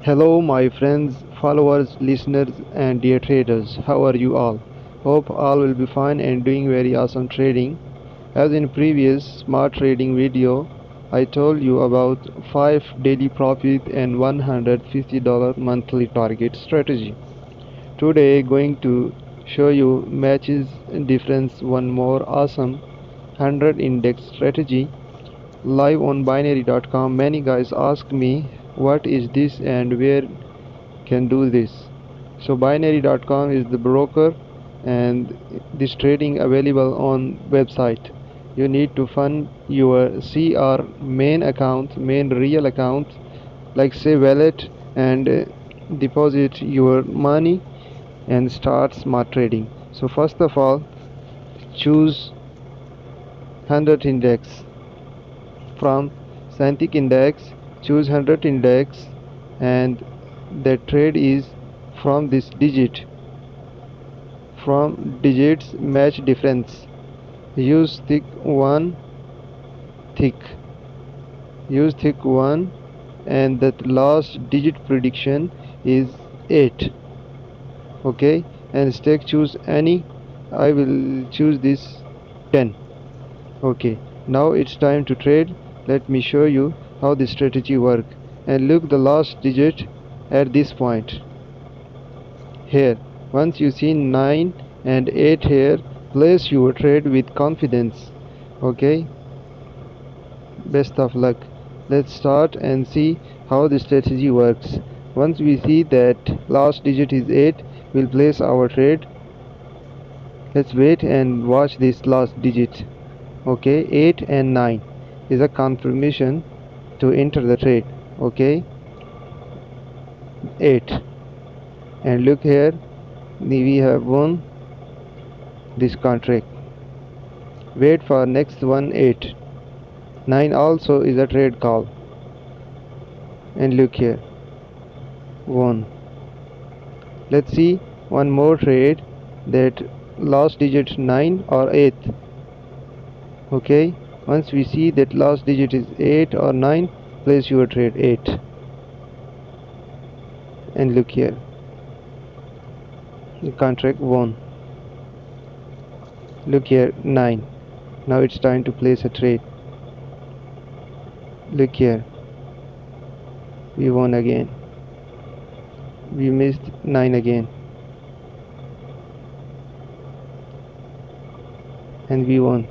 Hello, my friends, followers, listeners, and dear traders. How are you all? Hope all will be fine and doing very awesome trading. As in previous smart trading video, I told you about 5 daily profit and $150 monthly target strategy. Today, going to show you matches difference one more awesome 100 index strategy live on binary.com. Many guys ask me what is this and where can do this. So binary.com is the broker and this trading available on website. You need to fund your CR main real account, like say wallet, and deposit your money and start smart trading. So first of all, choose 100 index. From Santic index, choose 100 index, and the trade is from this digit. From digits match difference. Use thick one, thick. Use thick one, and that last digit prediction is 8. Okay, and stake choose any. I will choose this 10. Okay, now it's time to trade. Let me show you how the strategy work. And look the last digit at this point here. Once you see 9 and 8 here, place your trade with confidence. Okay, best of luck. Let's start and see how the strategy works. Once we see that last digit is 8, we'll place our trade. Let's wait and watch this last digit. Okay, 8 and 9 is a confirmation to enter the trade. Okay, 8, and look here, we have won this contract. Wait for next one. 8, 9 also is a trade call, and look here, won. Let's see one more trade, that last digit 9 or 8. Okay, once we see that last digit is 8 or 9, place your trade 8, and look here, the contract won. Look here, 9. Now it's time to place a trade. Look here, we won again. We missed 9 again, and we won.